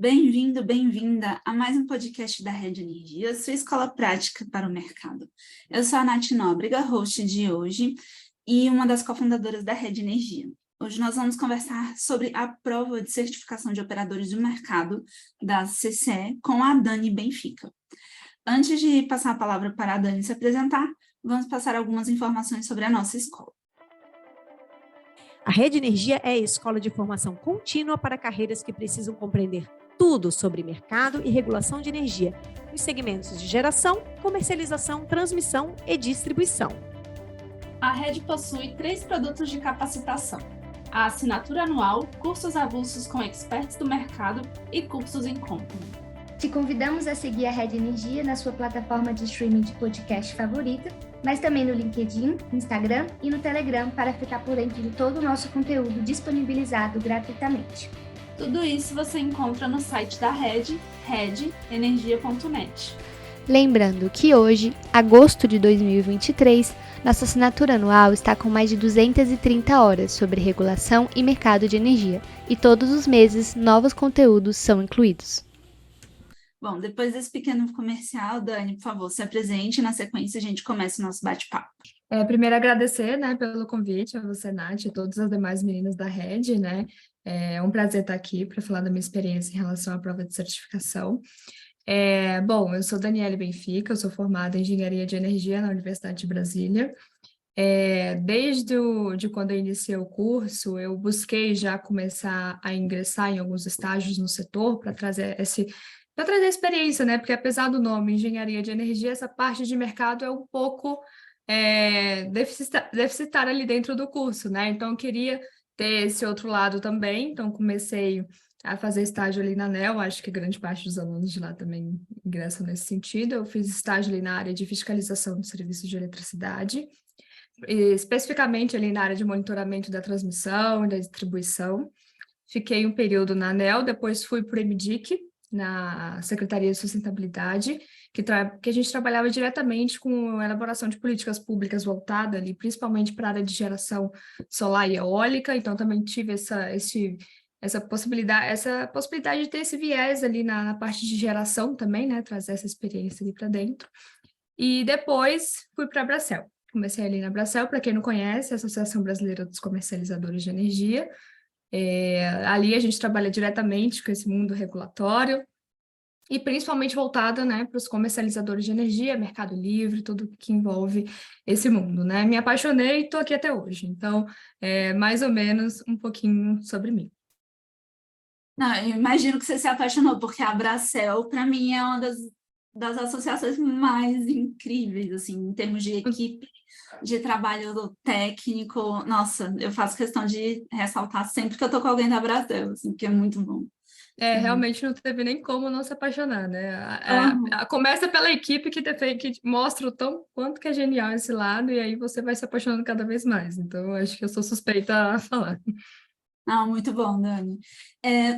Bem-vindo, bem-vinda a mais um podcast da Rede Energia, sua escola prática para o mercado. Eu sou a Nath Nóbrega, host de hoje e uma das cofundadoras da Rede Energia. Hoje nós vamos conversar sobre a prova de certificação de operadores do mercado da CCE com a Dani Benfica. Antes de passar a palavra para a Dani se apresentar, vamos passar algumas informações sobre a nossa escola. A Rede Energia é a escola de formação contínua para carreiras que precisam compreender tudo sobre mercado e regulação de energia, nos segmentos de geração, comercialização, transmissão e distribuição. A Rede possui 3 produtos de capacitação: a assinatura anual, cursos avulsos com experts do mercado e cursos em company. Te convidamos a seguir a Rede Energia na sua plataforma de streaming de podcast favorita, mas também no LinkedIn, Instagram e no Telegram para ficar por dentro de todo o nosso conteúdo disponibilizado gratuitamente. Tudo isso você encontra no site da Rede, redenergia.net. Lembrando que hoje, agosto de 2023, nossa assinatura anual está com mais de 230 horas sobre regulação e mercado de energia, e todos os meses novos conteúdos são incluídos. Bom, depois desse pequeno comercial, Dani, por favor, se apresente. Na sequência, a gente começa o nosso bate-papo. Primeiro, agradecer, pelo convite a você, Nath, e a todas as demais meninas da Rede, É um prazer estar aqui para falar da minha experiência em relação à prova de certificação. Bom, eu sou Daniele Benfica, eu sou formada em Engenharia de Energia na Universidade de Brasília. Desde quando eu iniciei o curso, eu busquei já começar a ingressar em alguns estágios no setor para trazer experiência, Porque apesar do nome Engenharia de Energia, essa parte de mercado é um pouco deficitária ali dentro do curso, Então, eu queria ter esse outro lado também, então comecei a fazer estágio ali na ANEEL, acho que grande parte dos alunos de lá também ingressam nesse sentido. Eu fiz estágio ali na área de fiscalização de serviços de eletricidade, especificamente ali na área de monitoramento da transmissão e da distribuição. Fiquei um período na ANEEL, depois fui para o EMDIC, na Secretaria de Sustentabilidade, que a gente trabalhava diretamente com a elaboração de políticas públicas voltada ali, principalmente para a área de geração solar e eólica, então também tive essa possibilidade de ter esse viés ali na parte de geração também, trazer essa experiência ali para dentro. E depois fui para a Bracel. Comecei ali na Bracel, para quem não conhece, a Associação Brasileira dos Comercializadores de Energia. Ali a gente trabalha diretamente com esse mundo regulatório e principalmente voltada, para os comercializadores de energia, mercado livre, tudo que envolve esse mundo, Me apaixonei e estou aqui até hoje. Então, mais ou menos um pouquinho sobre mim. Não, eu imagino que você se apaixonou, porque a Bracel, para mim, é uma das associações mais incríveis, assim, em termos de equipe, de trabalho técnico. Nossa, eu faço questão de ressaltar sempre que eu tô com alguém da Bracel, assim, que é muito bom. Realmente não teve nem como não se apaixonar, Uhum. Começa pela equipe que mostra o quanto que é genial esse lado, e aí você vai se apaixonando cada vez mais. Então, eu acho que eu sou suspeita a falar. Muito bom, Dani.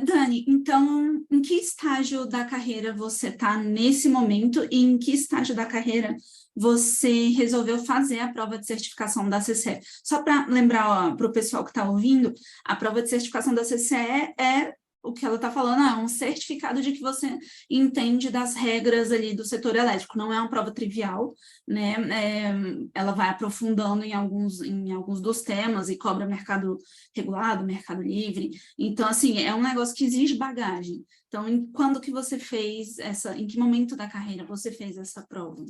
Dani, então, em que estágio da carreira você está nesse momento e em que estágio da carreira você resolveu fazer a prova de certificação da CCE? Só para lembrar para o pessoal que está ouvindo, a prova de certificação da CCE é o que ela está falando, é um certificado de que você entende das regras ali do setor elétrico, não é uma prova trivial, ela vai aprofundando em alguns dos temas e cobra mercado regulado, mercado livre. Então, assim, é um negócio que exige bagagem. Então, quando que você fez em que momento da carreira você fez essa prova?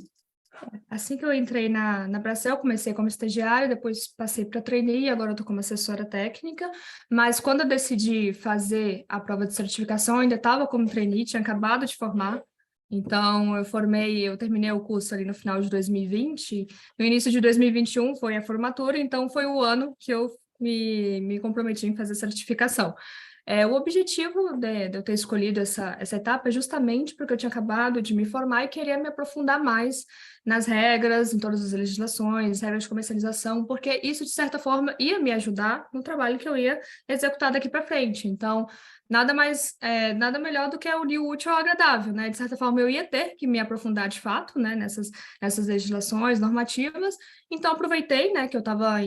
Assim que eu entrei na Bracel, comecei como estagiária, depois passei para trainee e agora eu estou como assessora técnica. Mas quando eu decidi fazer a prova de certificação, eu ainda estava como trainee, tinha acabado de formar. Então, eu terminei o curso ali no final de 2020. No início de 2021 foi a formatura, então foi o ano que eu me comprometi em fazer a certificação. O objetivo de eu ter escolhido essa etapa é justamente porque eu tinha acabado de me formar e queria me aprofundar mais nas regras, em todas as legislações, regras de comercialização, porque isso, de certa forma, ia me ajudar no trabalho que eu ia executar daqui para frente. Então, nada melhor do que unir o útil ao agradável, De certa forma, eu ia ter que me aprofundar de fato, nessas legislações normativas. Então, aproveitei, que eu estava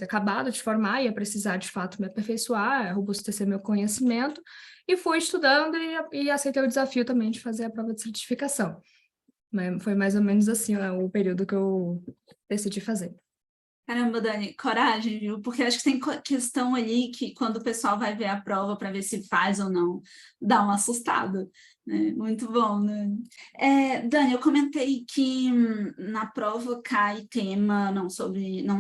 acabado de formar, ia precisar, de fato, me aperfeiçoar, robustecer enriquecer meu conhecimento, e fui estudando e aceitei o desafio também de fazer a prova de certificação. Mas foi mais ou menos assim, ó, o período que eu decidi fazer. Caramba, Dani, coragem, viu? Porque acho que tem questão ali que quando o pessoal vai ver a prova para ver se faz ou não, dá uma assustada, né? Muito bom, né? Dani, eu comentei que na prova cai tema não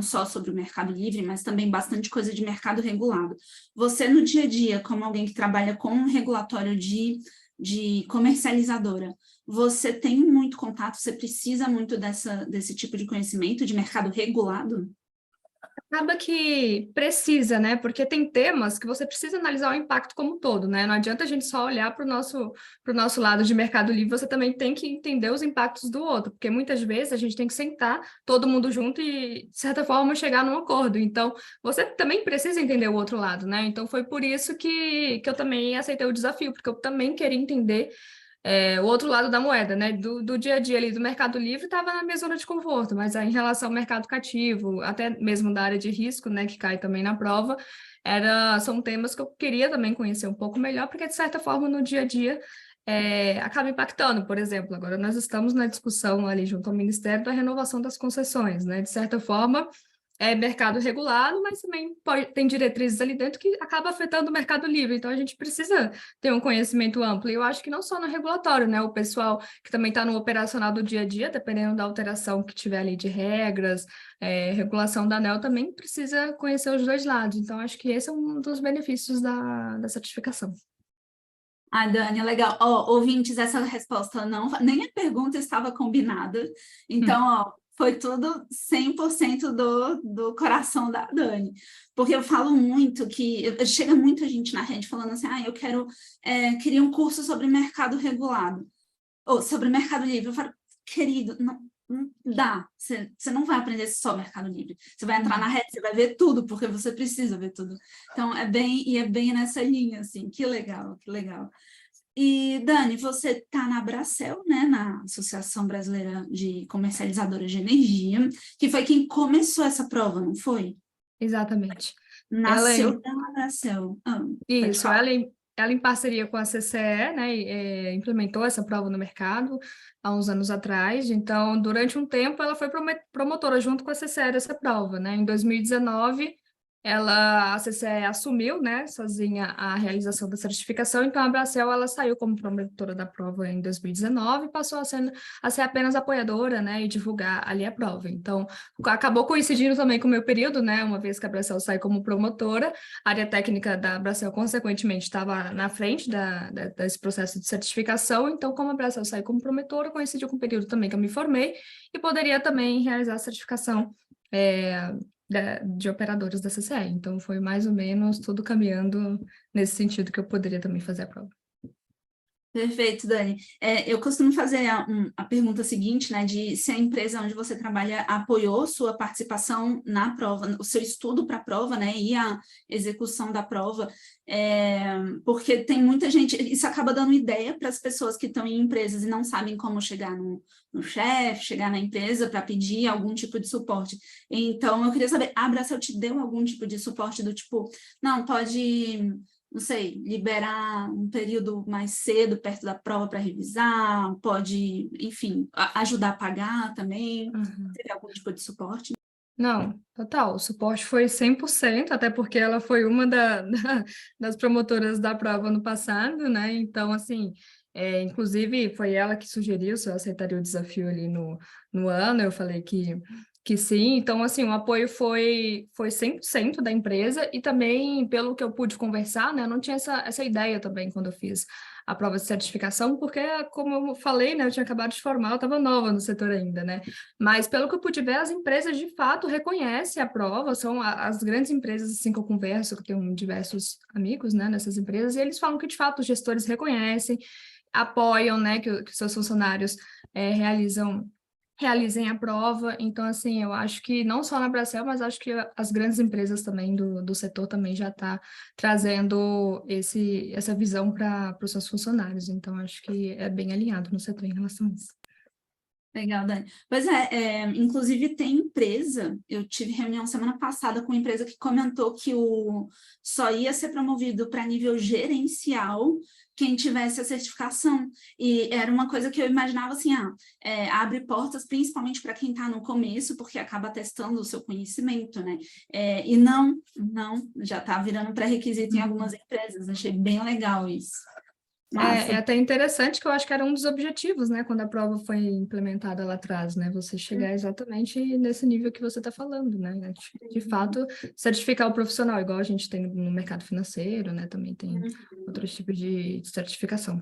só sobre o Mercado Livre, mas também bastante coisa de mercado regulado. Você, no dia a dia, como alguém que trabalha com um regulatório de comercializadora, você tem muito contato, você precisa muito desse tipo de conhecimento de mercado regulado? Acaba que precisa, né? Porque tem temas que você precisa analisar o impacto como um todo, né? Não adianta a gente só olhar para o nosso lado de Mercado Livre, você também tem que entender os impactos do outro, porque muitas vezes a gente tem que sentar todo mundo junto e, de certa forma, chegar num acordo. Então, você também precisa entender o outro lado, né? Então, foi por isso que eu também aceitei o desafio, porque eu também queria entender o outro lado da moeda, né? Do dia a dia ali do Mercado Livre estava na minha zona de conforto, mas aí, em relação ao mercado cativo, até mesmo da área de risco, né, que cai também na prova, são temas que eu queria também conhecer um pouco melhor, porque de certa forma no dia a dia acaba impactando. Por exemplo, agora nós estamos na discussão ali junto ao Ministério da renovação das concessões, né? De certa forma, é mercado regulado, mas também tem diretrizes ali dentro que acaba afetando o mercado livre. Então, a gente precisa ter um conhecimento amplo. E eu acho que não só no regulatório, né? O pessoal que também está no operacional do dia a dia, dependendo da alteração que tiver ali de regras, regulação da ANEEL, também precisa conhecer os dois lados. Então, acho que esse é um dos benefícios da certificação. Ah, Dani, legal. Ó, ouvintes, essa resposta nem a pergunta estava combinada. Então, ó, foi tudo 100% do coração da Dani. Porque eu falo muito chega muita gente na rede falando assim, eu queria um curso sobre mercado regulado, ou sobre mercado livre. Eu falo, querido, não dá. Você não vai aprender só mercado livre. Você vai entrar na rede, você vai ver tudo, porque você precisa ver tudo. Então, é bem nessa linha, assim. Que legal, que legal. E, Dani, você está na Abracel, né, na Associação Brasileira de Comercializadoras de Energia, que foi quem começou essa prova, não foi? Exatamente. Nasceu da Abracel. Pode Isso, falar. ela em parceria com a CCE, né, implementou essa prova no mercado há uns anos atrás. Então, durante um tempo, ela foi promotora junto com a CCE dessa prova, né? Em 2019, a CCE assumiu, né, sozinha a realização da certificação. Então, a Bracel, ela saiu como promotora da prova em 2019 e passou a ser apenas apoiadora, né, e divulgar ali a prova. Então, acabou coincidindo também com o meu período, né, uma vez que a Bracel sai como promotora, a área técnica da Bracel, consequentemente, estava na frente desse processo de certificação. Então, como a Bracel sai como promotora, coincidiu com o período também que eu me formei e poderia também realizar a certificação de operadores da CCE. Então, foi mais ou menos tudo caminhando nesse sentido que eu poderia também fazer a prova. Perfeito, Dani. Eu costumo fazer a pergunta seguinte, né, de se a empresa onde você trabalha apoiou sua participação na prova, o seu estudo para a prova, né, e a execução da prova, porque tem muita gente, isso acaba dando ideia para as pessoas que estão em empresas e não sabem como chegar no chefe, chegar na empresa para pedir algum tipo de suporte. Então, eu queria saber, a Abracel te deu algum tipo de suporte do tipo, não, pode, não sei, liberar um período mais cedo, perto da prova para revisar, pode, enfim, ajudar a pagar também? Teve algum tipo de suporte? Não, total, o suporte foi 100%, até porque ela foi uma das promotoras da prova no passado, né? Então, assim, inclusive foi ela que sugeriu se eu aceitaria o desafio ali no ano, eu falei que sim. Então, assim, o apoio foi 100% da empresa e também, pelo que eu pude conversar, né, eu não tinha essa ideia também quando eu fiz a prova de certificação, porque, como eu falei, né, eu tinha acabado de formar, eu estava nova no setor ainda, né? Mas, pelo que eu pude ver, as empresas, de fato, reconhecem a prova, são as grandes empresas, assim, que eu converso, que eu tenho diversos amigos, né, nessas empresas, e eles falam que, de fato, os gestores reconhecem, apoiam, né, que seus funcionários realizem a prova. Então, assim, eu acho que não só na Bracel, mas acho que as grandes empresas também do setor também já está trazendo essa visão para os seus funcionários. Então, acho que é bem alinhado no setor em relação a isso. Legal, Dani. Pois é, inclusive tem empresa, eu tive reunião semana passada com uma empresa que comentou que só ia ser promovido para nível gerencial quem tivesse a certificação. E era uma coisa que eu imaginava assim, abre portas principalmente para quem está no começo, porque acaba testando o seu conhecimento, né? E não, já está virando pré-requisito em algumas empresas. Achei bem legal isso. É Massa. até interessante que eu acho que era um dos objetivos, né, quando a prova foi implementada lá atrás, né, você chegar exatamente nesse nível que você está falando, né, de fato, certificar o profissional, igual a gente tem no mercado financeiro, né, também tem outros tipos de certificação.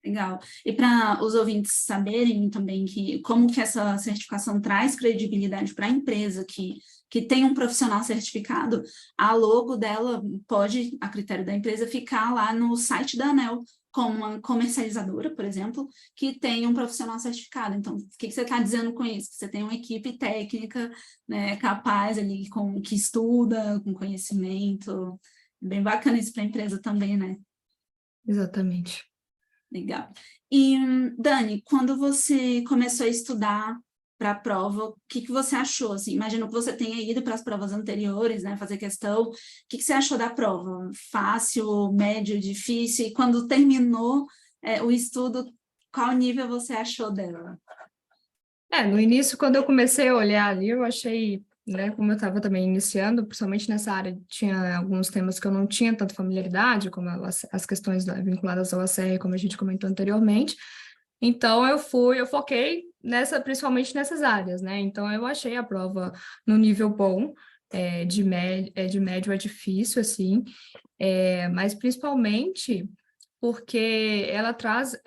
Legal. E para os ouvintes saberem também como que essa certificação traz credibilidade para a empresa que tem um profissional certificado, a logo dela pode, a critério da empresa, ficar lá no site da ANEEL, como uma comercializadora, por exemplo, que tem um profissional certificado. Então, o que você está dizendo com isso? Que você tem uma equipe técnica, né, capaz ali, que estuda, com conhecimento. Bem bacana isso para a empresa também, né? Exatamente. Legal. E, Dani, quando você começou a estudar para a prova, o que você achou? Assim, imagino que você tenha ido para as provas anteriores, né, fazer questão. O que você achou da prova? Fácil, médio, difícil? E quando terminou o estudo, qual nível você achou dela? No início, quando eu comecei a olhar ali, eu achei, né, como eu estava também iniciando, principalmente nessa área, tinha alguns temas que eu não tinha tanta familiaridade, como as questões vinculadas ao ACR, como a gente comentou anteriormente. Então, eu foquei principalmente nessas áreas, né? Então, eu achei a prova no nível bom, de médio a difícil, assim, mas principalmente porque ela traz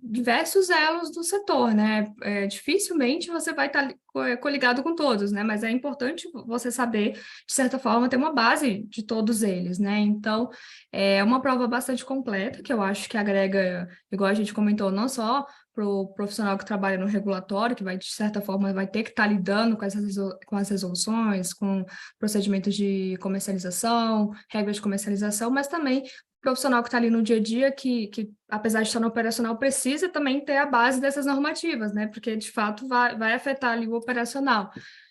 diversos elos do setor, né? Dificilmente você vai estar coligado com todos, né? Mas é importante você saber, de certa forma, ter uma base de todos eles, né? Então, é uma prova bastante completa, que eu acho que agrega, igual a gente comentou, não só para o profissional que trabalha no regulatório, que vai, de certa forma, vai ter que estar lidando com as resoluções, com procedimentos de comercialização, regras de comercialização, mas também profissional que está ali no dia a dia, que apesar de estar no operacional, precisa também ter a base dessas normativas, né? Porque, de fato, vai afetar ali o operacional.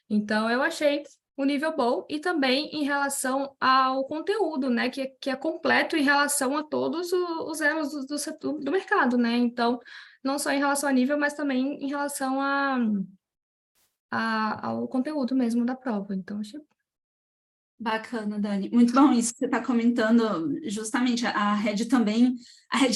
Então, eu achei um nível bom e também em relação ao conteúdo, né? Que é completo em relação a todos os elos do setor, do mercado, né? Então, não só em relação a nível, mas também em relação ao conteúdo mesmo da prova. Então, achei Bacana, Dani. Muito bom isso que você está comentando. Justamente, a Rede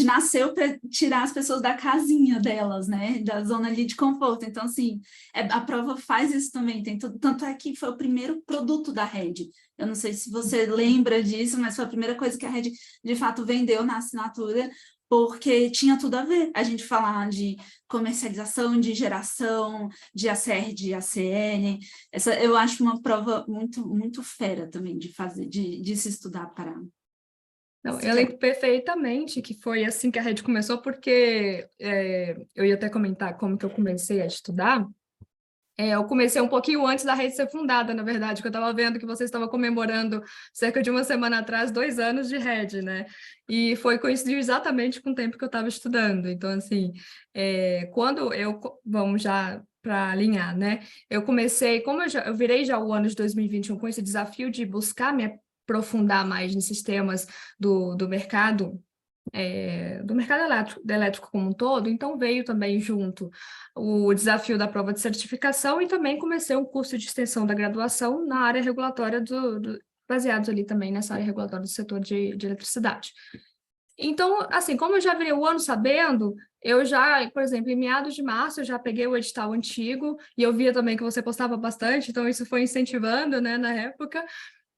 nasceu para tirar as pessoas da casinha delas, né? Da zona ali de conforto. Então, assim, a prova faz isso também. Tem tudo, tanto é que foi o primeiro produto da Rede. Eu não sei se você lembra disso, mas foi a primeira coisa que a Rede, de fato, vendeu na assinatura, porque tinha tudo a ver. A gente falar de comercialização, de geração, de ACR, de ACL. Eu acho uma prova muito, muito fera também de fazer, de se estudar para. Não, eu lembro perfeitamente que foi assim que a rede começou, porque eu ia até comentar como que eu comecei a estudar. Eu comecei um pouquinho antes da rede ser fundada, na verdade, que eu estava vendo que você estava comemorando cerca de uma semana atrás 2 anos de rede, né? E coincidiu exatamente com o tempo que eu estava estudando. Então, assim, vamos já para alinhar, né? Eu comecei, como eu virei já o ano de 2021 com esse desafio de buscar me aprofundar mais nesses temas do mercado elétrico como um todo, então veio também junto o desafio da prova de certificação e também comecei um curso de extensão da graduação na área regulatória baseados ali também nessa área regulatória do setor de eletricidade. Então, assim, como eu já virei o ano sabendo, eu já, por exemplo, em meados de março, eu já peguei o edital antigo e eu via também que você postava bastante, então isso foi incentivando, né, na época.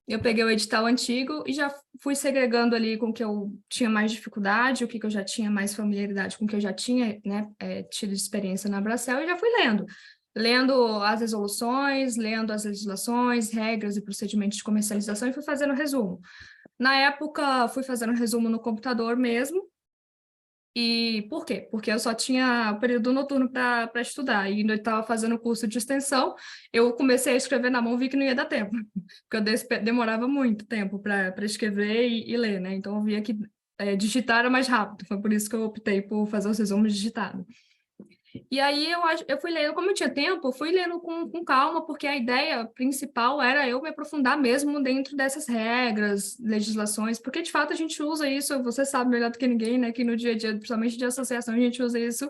Eu peguei o edital antigo e já fui segregando ali com o que eu tinha mais dificuldade, o que eu já tinha mais familiaridade, com o que eu já tinha, né, tido experiência na Abracel, e já fui lendo. Lendo as resoluções, lendo as legislações, regras e procedimentos de comercialização e fui fazendo resumo. Na época, fui fazendo resumo no computador mesmo. E por quê? Porque eu só tinha o período noturno para estudar, e eu estava fazendo o curso de extensão, eu comecei a escrever na mão, vi que não ia dar tempo, porque eu demorava muito tempo para escrever e ler, né? Então eu via que digitar era mais rápido, foi por isso que eu optei por fazer os resumos digitados. E aí eu fui lendo, como eu tinha tempo, eu fui lendo com calma, porque a ideia principal era eu me aprofundar mesmo dentro dessas regras, legislações, porque de fato a gente usa isso, você sabe melhor do que ninguém, né, que no dia a dia, principalmente de associação, a gente usa isso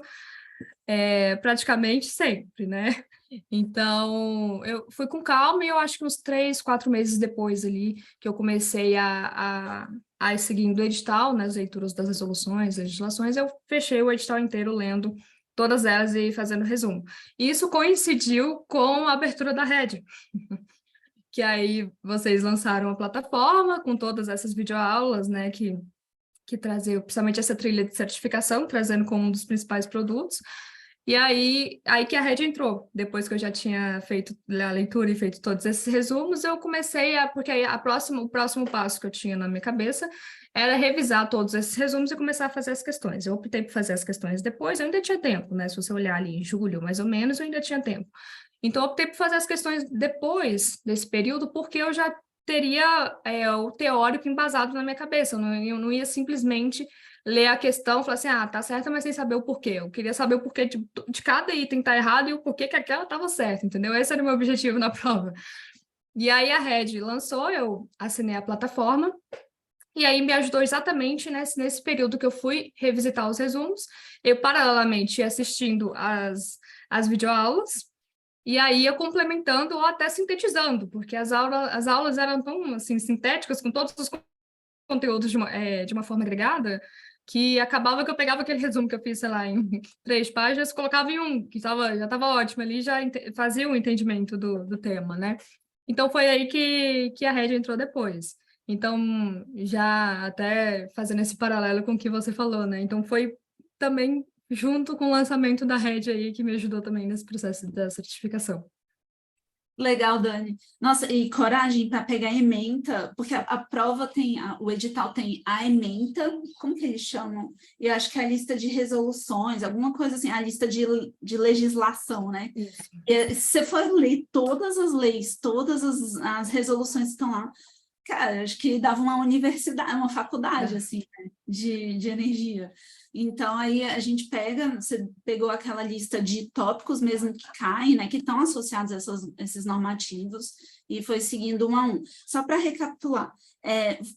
praticamente sempre, né? Então, eu fui com calma e eu acho que uns 3, 4 meses depois ali, que eu comecei a ir seguindo o edital, nas leituras das resoluções, legislações, eu fechei o edital inteiro lendo todas elas e fazendo resumo. E isso coincidiu com a abertura da rede, que aí vocês lançaram a plataforma com todas essas videoaulas, né, que trazia principalmente essa trilha de certificação, trazendo como um dos principais produtos. E aí que a Rede entrou. Depois que eu já tinha feito a leitura e feito todos esses resumos, eu comecei porque aí o próximo passo que eu tinha na minha cabeça era revisar todos esses resumos e começar a fazer as questões. Eu optei por fazer as questões depois, eu ainda tinha tempo, né? Se você olhar ali em julho, mais ou menos, eu ainda tinha tempo. Então, eu optei por fazer as questões depois desse período, porque eu já teria o teórico embasado na minha cabeça. Eu não ia simplesmente ler a questão e falar assim, tá certa, mas sem saber o porquê. Eu queria saber o porquê de cada item tá errado e o porquê que aquela estava certa, entendeu? Esse era o meu objetivo na prova. E aí a Rede lançou, eu assinei a plataforma, e aí me ajudou exatamente nesse período que eu fui revisitar os resumos. Eu, paralelamente, ia assistindo as videoaulas, e aí ia complementando ou até sintetizando, porque as aulas eram tão assim, sintéticas, com todos os conteúdos de uma forma agregada, que acabava que eu pegava aquele resumo que eu fiz, sei lá, em 3 páginas, colocava em um, que já estava ótimo ali, já fazia o entendimento do tema, né? Então, foi aí que a Rede entrou depois. Então, já até fazendo esse paralelo com o que você falou, né? Então, foi também junto com o lançamento da Rede aí que me ajudou também nesse processo da certificação. Legal, Dani. Nossa, e coragem para pegar a ementa, porque a prova tem, o edital tem a ementa, como que eles chamam? Eu acho que é a lista de resoluções, alguma coisa assim, a lista de legislação, né? Isso. E, se você for ler todas as leis, todas as resoluções que estão lá, cara, acho que dava uma universidade, uma faculdade, assim, né? de energia. Então, aí a gente você pegou aquela lista de tópicos mesmo que caem, né, que estão associados a esses normativos, e foi seguindo um a um. Só para recapitular,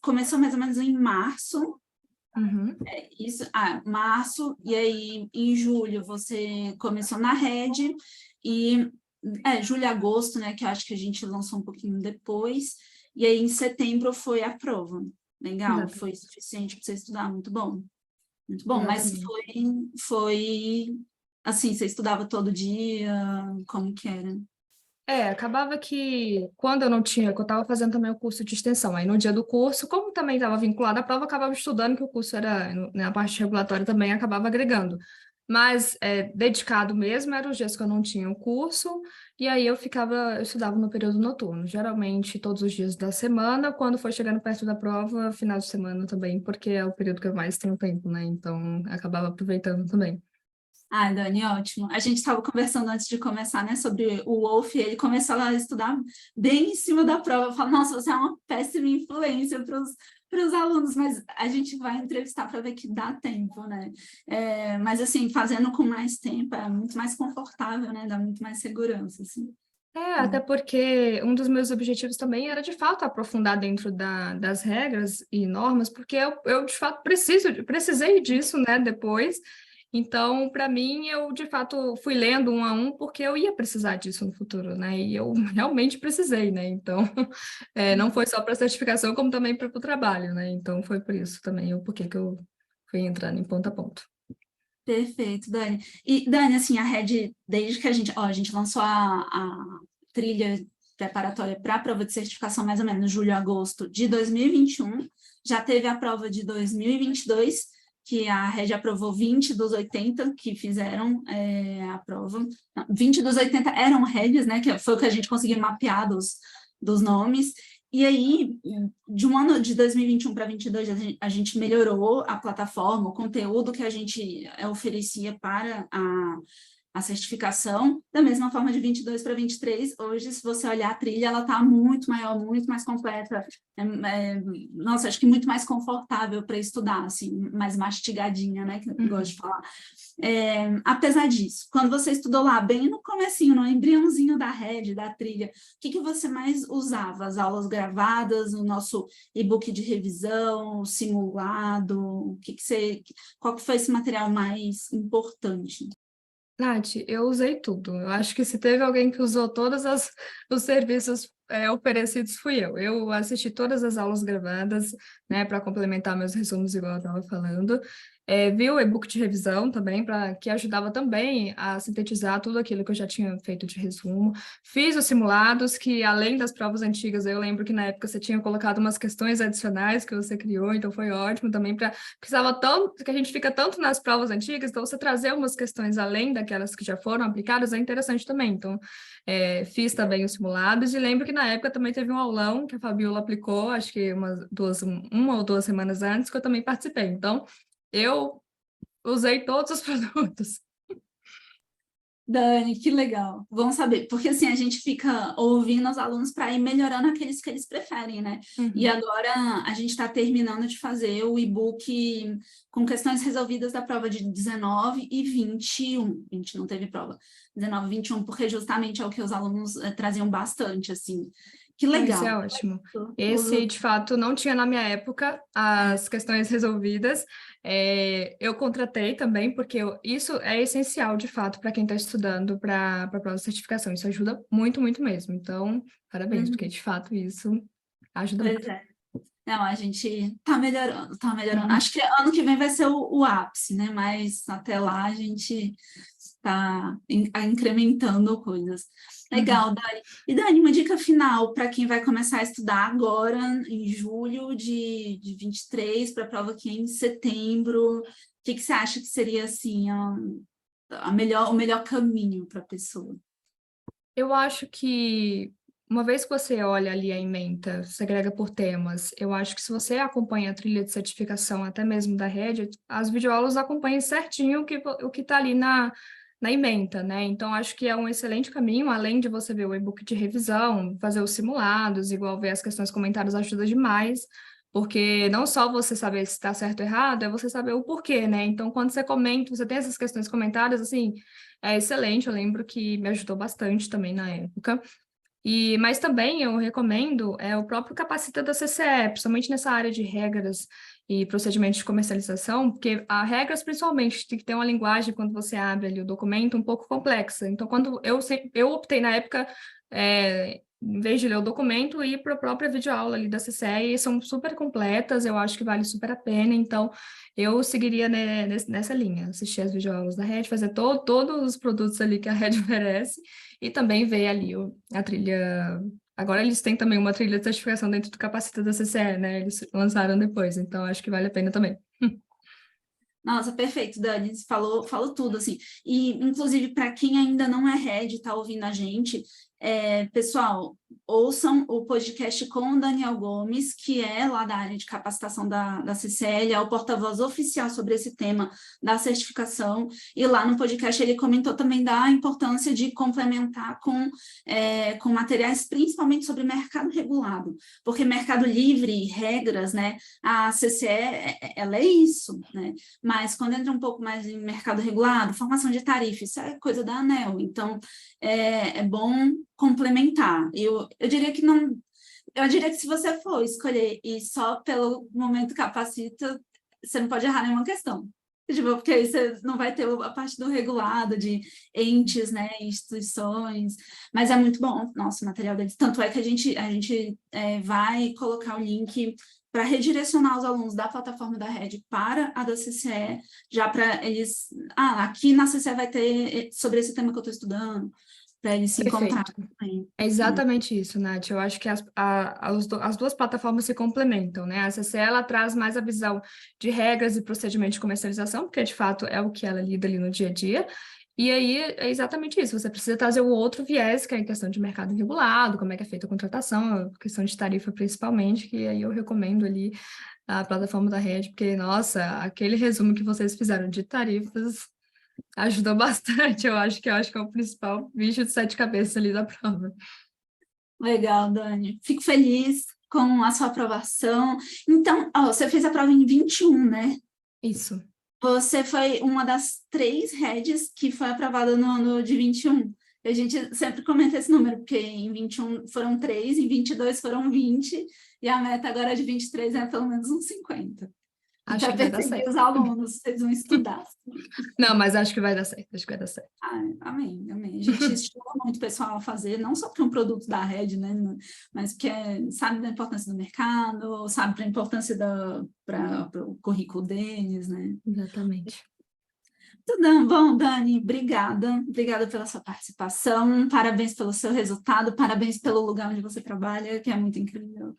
começou mais ou menos em março, março, e aí em julho você começou na Rede, e julho e agosto, né, que eu acho que a gente lançou um pouquinho depois, e aí em setembro foi a prova. Legal, exatamente. Foi suficiente para você estudar, muito bom. Muito bom, exatamente. Mas foi assim, você estudava todo dia, como que era? Acabava que quando eu não tinha, que eu estava fazendo também o curso de extensão, aí no dia do curso, como também estava vinculado à prova, eu acabava estudando, que o curso era, na parte regulatória também, acabava agregando. Mas dedicado mesmo, eram os dias que eu não tinha o curso, e aí eu estudava no período noturno, geralmente todos os dias da semana, quando for chegando perto da prova, final de semana também, porque é o período que eu mais tenho tempo, né? Então, acabava aproveitando também. Dani, ótimo. A gente estava conversando antes de começar, né, sobre o Wolf, ele começou a estudar bem em cima da prova. Eu falo, nossa, você é uma péssima influência para os alunos, mas a gente vai entrevistar para ver que dá tempo, né? Mas, assim, fazendo com mais tempo é muito mais confortável, né? Dá muito mais segurança, assim. Até porque um dos meus objetivos também era, de fato, aprofundar dentro das regras e normas, porque eu de fato, precisei disso, né, depois. Então, para mim, eu, de fato, fui lendo um a um, porque eu ia precisar disso no futuro, né? E eu realmente precisei, né? Então, não foi só para certificação, como também para o trabalho, né? Então, foi por isso também, porque que eu fui entrando em ponto a ponto. Perfeito, Dani. E, Dani, assim, a Rede, desde que a gente lançou a trilha preparatória para a prova de certificação, mais ou menos, julho, agosto de 2021, já teve a prova de 2022, que a Rede aprovou 20 dos 80 que fizeram a prova. Não, 20 dos 80 eram Redes, né, que foi o que a gente conseguiu mapear dos nomes. E aí, de um ano de 2021 para 2022, a gente melhorou a plataforma, o conteúdo que a gente oferecia para a certificação, da mesma forma de 22 para 23, hoje, se você olhar a trilha, ela está muito maior, muito mais completa, nossa, acho que muito mais confortável para estudar, assim, mais mastigadinha, né, que eu gosto de falar. Apesar disso, quando você estudou lá, bem no comecinho, no embriãozinho da rede, da trilha, o que você mais usava? As aulas gravadas, o nosso e-book de revisão, o simulado, qual que foi esse material mais importante? Nath, eu usei tudo. Eu acho que se teve alguém que usou os serviços oferecidos, fui eu. Eu assisti todas as aulas gravadas, né, para complementar meus resumos, igual eu estava falando. Vi o e-book de revisão também, que ajudava também a sintetizar tudo aquilo que eu já tinha feito de resumo. Fiz os simulados, que além das provas antigas, eu lembro que na época você tinha colocado umas questões adicionais que você criou, então foi ótimo também precisava tanto, que a gente fica tanto nas provas antigas, então você trazer umas questões além daquelas que já foram aplicadas é interessante também. Então, fiz também os simulados e lembro que na época também teve um aulão que a Fabiola aplicou, acho que uma ou duas semanas antes, que eu também participei. Então, eu usei todos os produtos. Dani, que legal. Vamos saber, porque assim a gente fica ouvindo os alunos para ir melhorando aqueles que eles preferem, né? E agora a gente está terminando de fazer o e-book com questões resolvidas da prova de 19 e 21. 20 não teve prova. 19 e 21, porque justamente é o que os alunos traziam bastante, assim. Que legal. Isso é ótimo. Esse, de fato, não tinha na minha época as questões resolvidas. Eu contratei também, porque isso é essencial, de fato, para quem está estudando para a prova de certificação. Isso ajuda muito, muito mesmo. Então, parabéns, porque, de fato, isso ajuda muito. Pois é. Não, a gente tá melhorando, tá melhorando. Acho que ano que vem vai ser o ápice, né? Mas até lá a gente está incrementando coisas. Legal, Dani. E Dani, uma dica final para quem vai começar a estudar agora, em julho de 23, para a prova que é em setembro. O que você acha que seria assim, o melhor caminho para a pessoa? Eu acho que uma vez que você olha ali a ementa, segrega por temas, eu acho que se você acompanha a trilha de certificação, até mesmo da rede, as videoaulas acompanham certinho o que está ali na ementa, né? Então, acho que é um excelente caminho, além de você ver o e-book de revisão, fazer os simulados, igual ver as questões comentadas ajuda demais, porque não só você saber se está certo ou errado, é você saber o porquê, né? Então, quando você comenta, você tem essas questões comentadas, assim, é excelente, eu lembro que me ajudou bastante também na época. Mas também eu recomendo o próprio Capacita da CCE, principalmente nessa área de regras e procedimentos de comercialização, porque as regras, principalmente, tem que ter uma linguagem, quando você abre ali o documento, um pouco complexa. Então, quando eu optei na época, em vez de ler o documento, ir para a própria videoaula ali da CCE, e são super completas, eu acho que vale super a pena, então eu seguiria nessa linha, assistir as videoaulas da Red, fazer todos os produtos ali que a Red oferece, e também ver ali a trilha. Agora eles têm também uma trilha de certificação dentro do Capacita da CCE, né? Eles lançaram depois, então acho que vale a pena também. Nossa, perfeito, Dani, você falou tudo, assim. E, inclusive, para quem ainda não é Red, está ouvindo a gente, pessoal, ouçam o podcast com o Daniel Gomes, que é lá da área de capacitação da CCL, é o porta-voz oficial sobre esse tema da certificação, e lá no podcast ele comentou também da importância de complementar com materiais, principalmente sobre mercado regulado, porque mercado livre, regras, né, a CCE, ela é isso, né, mas quando entra um pouco mais em mercado regulado, formação de tarifa, isso é coisa da ANEEL, então é bom complementar. Eu diria que não. Eu diria que se você for escolher e só pelo momento capacita, você não pode errar nenhuma questão. Tipo, porque aí você não vai ter a parte do regulado, de entes, né, instituições, mas é muito bom o nosso material deles. Tanto é que a gente vai colocar o link para redirecionar os alunos da plataforma da Red para a da CCE, já para eles... aqui na CCE vai ter sobre esse tema que eu estou estudando, para eles se encontrarem. É exatamente isso, Nath. Eu acho que as duas plataformas se complementam, né? A CCE, ela traz mais a visão de regras e procedimentos de comercialização, porque, de fato, é o que ela lida ali no dia a dia. E aí, é exatamente isso. Você precisa trazer o outro viés, que é a questão de mercado regulado, como é que é feita a contratação, a questão de tarifa, principalmente, que aí eu recomendo ali a plataforma da Red, porque, nossa, aquele resumo que vocês fizeram de tarifas ajudou bastante, eu acho que é o principal bicho de 7 cabeças ali da prova. Legal, Dani. Fico feliz com a sua aprovação. Então, você fez a prova em 21, né? Isso. Você foi uma das 3 heads que foi aprovada no ano de 21. A gente sempre comenta esse número, porque em 21 foram 3, em 22 foram 20, e a meta agora de 23 é pelo menos uns 50. Acho Para que vai dar perseguir certo. os alunos, vocês vão estudar. Não, mas acho que vai dar certo, acho que vai dar certo. Amém, amém. A gente estimula muito o pessoal a fazer, não só porque é um produto da rede, né, mas porque sabe da importância do mercado, sabe da importância para o currículo deles, né? Exatamente. Tudo bom, Dani, obrigada pela sua participação, parabéns pelo seu resultado, parabéns pelo lugar onde você trabalha, que é muito incrível.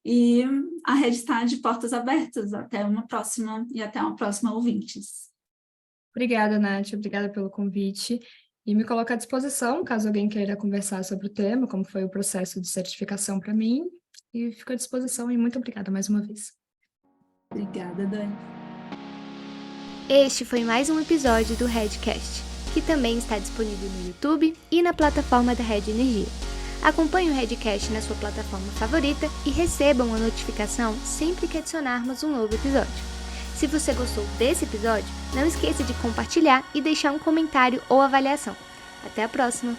E a rede está de portas abertas, até uma próxima ouvintes. Obrigada, Nath, obrigada pelo convite. E me coloco à disposição, caso alguém queira conversar sobre o tema, como foi o processo de certificação para mim. E fico à disposição e muito obrigada mais uma vez. Obrigada, Dani. Este foi mais um episódio do Redcast, que também está disponível no YouTube e na plataforma da Red Energia. Acompanhe o Redcast na sua plataforma favorita e receba uma notificação sempre que adicionarmos um novo episódio. Se você gostou desse episódio, não esqueça de compartilhar e deixar um comentário ou avaliação. Até a próxima!